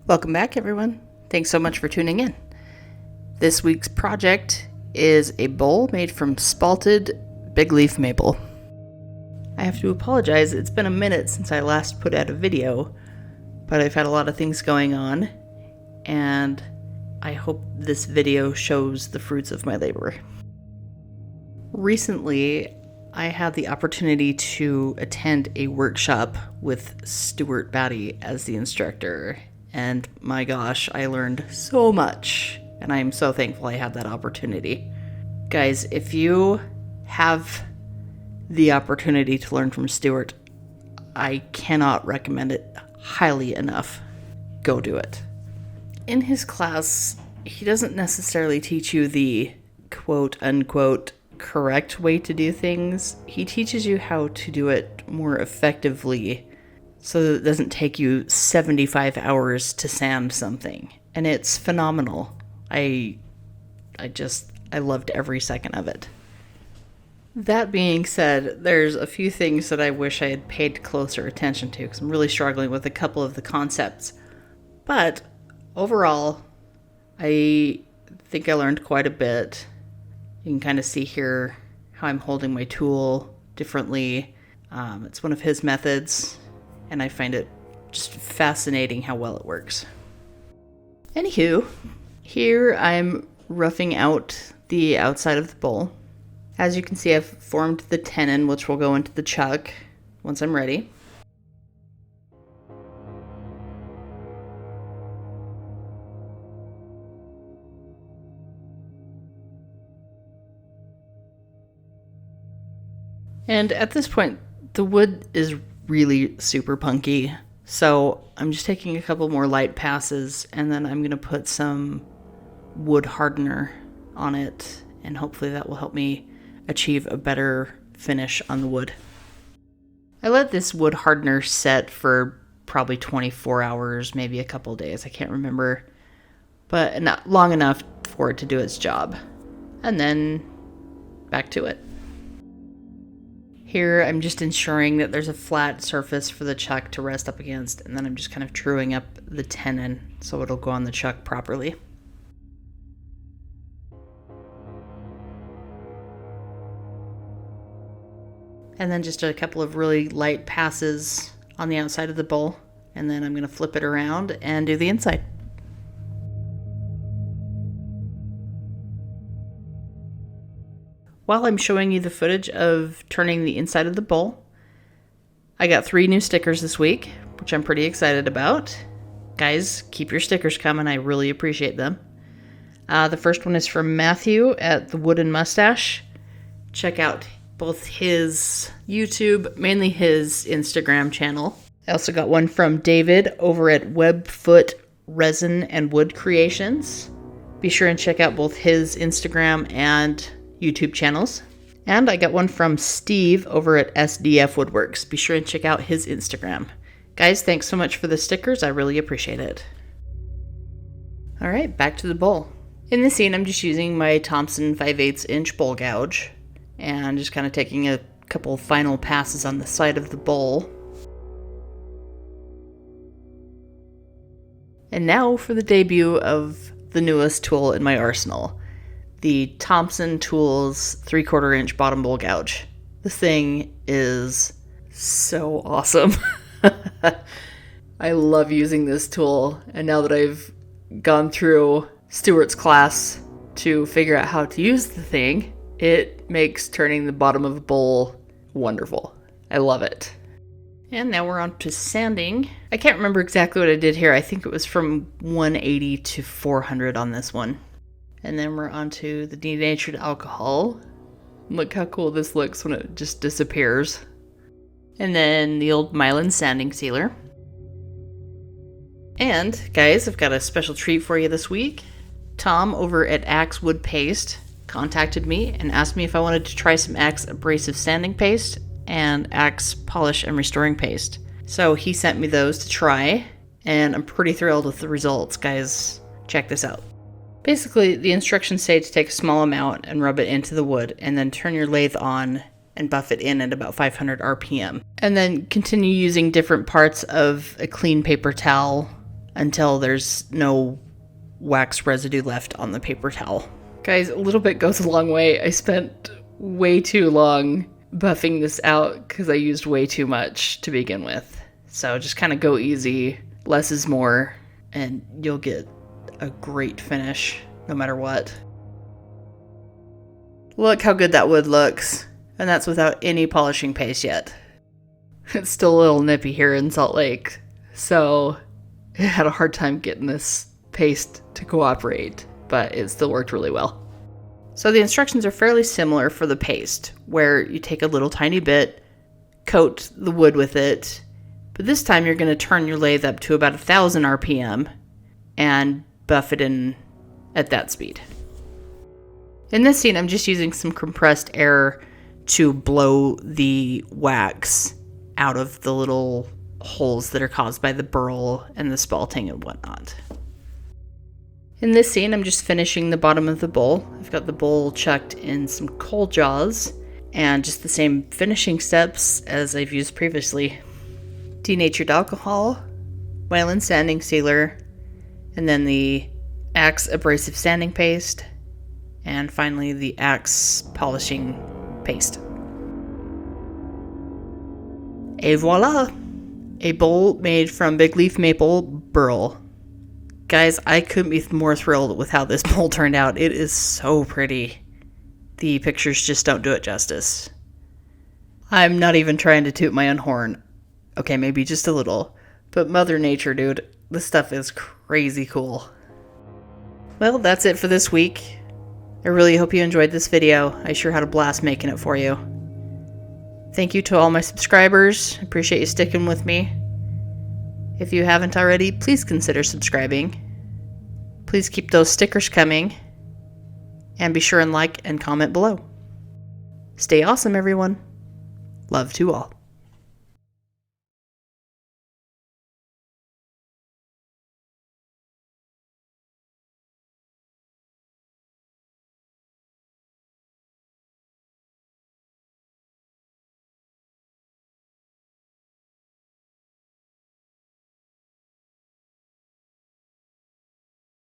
Welcome back, everyone. Thanks so much for tuning in. This week's project is a bowl made from spalted big leaf maple. I have to apologize, it's been a minute since I last put out a video, but I've had a lot of things going on, and I hope this video shows the fruits of my labor. Recently, I had the opportunity to attend a workshop with Stuart Batty as the instructor, and my gosh, I learned so much, and I'm so thankful I had that opportunity. Guys, if you have the opportunity to learn from Stuart, I cannot recommend it highly enough. Go do it. In his class, he doesn't necessarily teach you the quote-unquote correct way to do things. He teaches you how to do it more effectively so that it doesn't take you 75 hours to sand something. And it's phenomenal. I loved every second of it. That being said, there's a few things that I wish I had paid closer attention to because I'm really struggling with a couple of the concepts. But overall, I think I learned quite a bit. You can kind of see here how I'm holding my tool differently. It's one of his methods, and I find it just fascinating how well it works. Anywho, here I'm roughing out the outside of the bowl. As you can see, I've formed the tenon, which will go into the chuck once I'm ready. And at this point, the wood is really super punky, so I'm just taking a couple more light passes, and then I'm going to put some wood hardener on it, and hopefully that will help me achieve a better finish on the wood. I let this wood hardener set for probably 24 hours, maybe a couple days, I can't remember, but not long enough for it to do its job. And then back to it. Here, I'm just ensuring that there's a flat surface for the chuck to rest up against, and then I'm just kind of truing up the tenon so it'll go on the chuck properly. And then just a couple of really light passes on the outside of the bowl, and then I'm going to flip it around and do the inside. While I'm showing you the footage of turning the inside of the bowl, I got 3 new stickers this week, which I'm pretty excited about. Guys, keep your stickers coming. I really appreciate them. The first one is from Matthew at the Wood and Mustache. Check out both his YouTube, mainly his Instagram channel. I also got one from David over at Webfoot, Resin and Wood Creations. Be sure and check out both his Instagram and YouTube channels. And I got one from Steve over at SDF Woodworks. Be sure and check out his Instagram. Guys, thanks so much for the stickers. I really appreciate it. All right, back to the bowl. In this scene, I'm just using my Thompson 5/8 inch bowl gouge and just kind of taking a couple final passes on the side of the bowl. And now for the debut of the newest tool in my arsenal, the Thompson Tools 3/4 inch bottom bowl gouge. This thing is so awesome. I love using this tool, and now that I've gone through Stuart's class to figure out how to use the thing, it makes turning the bottom of a bowl wonderful. I love it. And now we're on to sanding. I can't remember exactly what I did here. I think it was from 180 to 400 on this one. And then we're on to the denatured alcohol. Look how cool this looks when it just disappears. And then the old myelin sanding sealer. And guys, I've got a special treat for you this week. Tom over at Acks Wood Paste contacted me and asked me if I wanted to try some Acks abrasive sanding paste and Acks polish and restoring paste. So he sent me those to try, and I'm pretty thrilled with the results. Guys, check this out. Basically, the instructions say to take a small amount and rub it into the wood, and then turn your lathe on and buff it in at about 500 RPM. And then continue using different parts of a clean paper towel until there's no wax residue left on the paper towel. Guys, a little bit goes a long way. I spent way too long buffing this out because I used way too much to begin with. So just kind of go easy, less is more, and you'll get a great finish no matter what. Look how good that wood looks, and that's without any polishing paste yet. It's still a little nippy here in Salt Lake, so I had a hard time getting this paste to cooperate, but it still worked really well. So the instructions are fairly similar for the paste, where you take a little tiny bit, coat the wood with it, but this time you're going to turn your lathe up to about 1,000 RPM and buff it in at that speed. In this scene, I'm just using some compressed air to blow the wax out of the little holes that are caused by the burl and the spalting and whatnot. In this scene, I'm just finishing the bottom of the bowl. I've got the bowl chucked in some coal jaws and just the same finishing steps as I've used previously. Denatured alcohol, myelin sanding sealer, and then the Acks abrasive sanding paste, and finally the Acks polishing paste. Et voila! A bowl made from big leaf maple Burl. Guys, I couldn't be more thrilled with how this bowl turned out. It is so pretty. The pictures just don't do it justice. I'm not even trying to toot my own horn. Okay, maybe just a little. But Mother Nature, dude, this stuff is crazy cool. Well, that's it for this week. I really hope you enjoyed this video. I sure had a blast making it for you. Thank you to all my subscribers. I appreciate you sticking with me. If you haven't already, please consider subscribing. Please keep those stickers coming. And be sure and like and comment below. Stay awesome, everyone. Love to all.